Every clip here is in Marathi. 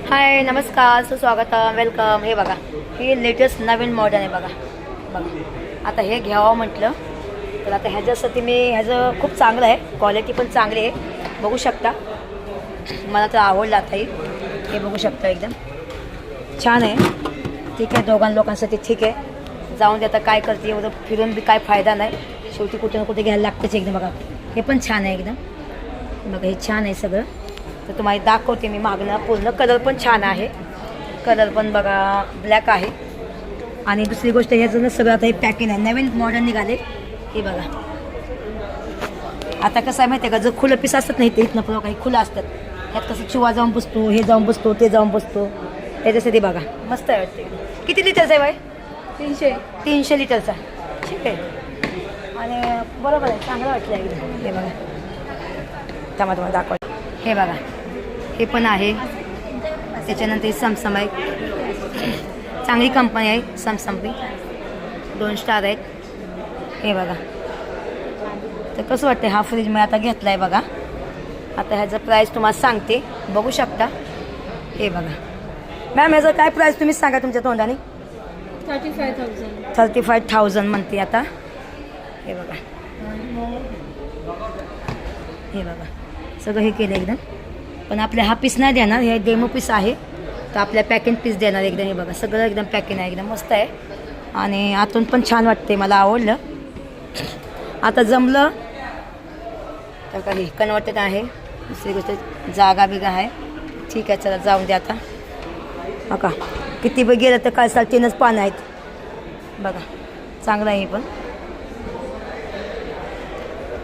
हाय नमस्कार सुस्वागत वेलकम. हे बघा हे लेटेस्ट नवीन मॉडर्न आहे बघा. आता हे घ्यावं म्हटलं तर आता ह्याच्यासाठी ह्याचं खूप चांगलं आहे, क्वालिटी पण चांगली आहे, बघू शकता. मला तर आवडलं. आता हे बघू शकता, एकदम छान आहे. ठीक आहे, लोकांसाठी ठीक आहे, जाऊन दे. आता काय करते, एवढं फिरून बी काय फायदा नाही, शेवटी कुठे ना कुठे घ्यायला लागतेच एकदम. बघा हे पण छान आहे एकदम. बघा हे छान आहे सगळं. तर तुम्हाला दाखवते मी मागणं पूर्ण. कलर पण छान आहे, कलर पण बघा ब्लॅक आहे. आणि दुसरी गोष्ट ह्याचं सगळं आता हे पॅकिंग आहे, नवीन मॉडर्न निघाले. हे बघा आता कसं आहे माहिती आहे का, जर खुलं पीस असतात नाही ते इथनं पण काही खुलं असतात. ह्यात कसं चिवा जाऊन बसतो, हे जाऊन बसतो, ते जाऊन बसतो. ह्याच्यासाठी बघा मस्त आहे वाटते. किती लिटरचा आहे बाई? 300 लिटरचा. ठीक आहे, आणि बरोबर आहे, चांगलं वाटलं एकदम. हे बघा तुम्हाला दाखवा. हे बघा हे पण आहे. त्याच्यानंतर सॅमसंग आहे, चांगली कंपनी आहे सॅमसंगची, 2 स्टार आहेत. हे बघा तर कसं वाटतं हा फ्रीज मी आता घेतला आहे बघा. आता ह्याचं प्राईस तुम्हाला सांगते, बघू शकता. हे बघा मॅम ह्याचं काय प्राईस तुम्ही सांगा तुमच्या तोंडाने. 35,000 म्हणते आता. हे बघा सगळं हे केलं एकदम. पण आपल्या हा पीस नाही देणार, हे डेमो पीस आहे, तर आपल्या पॅकिंग पीस देणार एकदम. हे बघा सगळं एकदम पॅकिंग आहे, एकदम मस्त आहे. आणि आतून पण छान वाटते, मला आवडलं. आता जमलं तर काही कन्वर्टेड आहे. दुसरी गोष्ट जागा बिगा आहे. ठीक आहे, चला जाऊन द्या. आता बघा किती बी गेलं तर काय 3च पानं आहेत. बघा चांगलं आहे हे पण.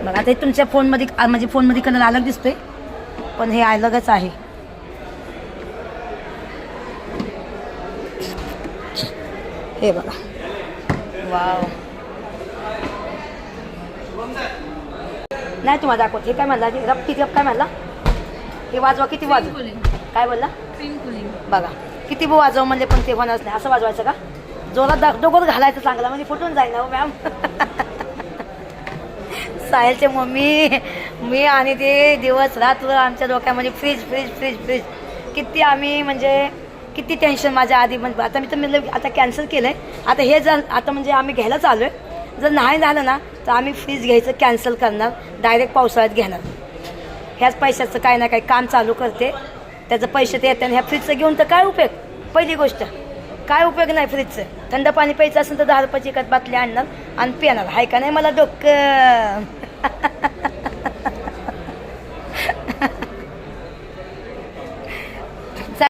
बघा आता हे तुमच्या फोनमध्ये म्हणजे फोनमध्ये कलर अलग दिसतोय, पण हे अलगच आहे. हे बघा वाव. नाही तुम्हाला दाखवत. हे काय म्हणला, किती काय म्हणला, हे वाजवा, किती वाजव, काय बोलला, बघा किती वाजव म्हणले, पण ते होणारच नाही. असं वाजवायचं का, जोरात डोकं घालायचं चांगला, म्हणजे फुटून जाईल ना हो मॅम. साहिलचे मम्मी मी आणि ते दिवस रात्र आमच्या डोक्यामध्ये फ्रीज फ्रीज फ्रीज फ्रीज किती आम्ही म्हणजे किती टेन्शन माझ्या आधी. म्हणजे आता मी तर म्हणलं आता कॅन्सल केलं आहे. आता हे जर आता म्हणजे आम्ही घ्यायला चालू आहे, जर नाही झालं ना तर आम्ही फ्रीज घ्यायचं कॅन्सल करणार, डायरेक्ट पावसाळ्यात घेणार. ह्याच पैशाचं काय ना काही काम चालू करते, त्याचं पैसे ते येते. आणि ह्या फ्रीजचं घेऊन तर काय उपयोग, पहिली गोष्ट काय उपयोग नाही फ्रीजचं. थंड पाणी प्यायचं असेल तर 10 रुपयाची एकाच बाटली आणणार आणि पिणार, हाय का नाही मला डोकं.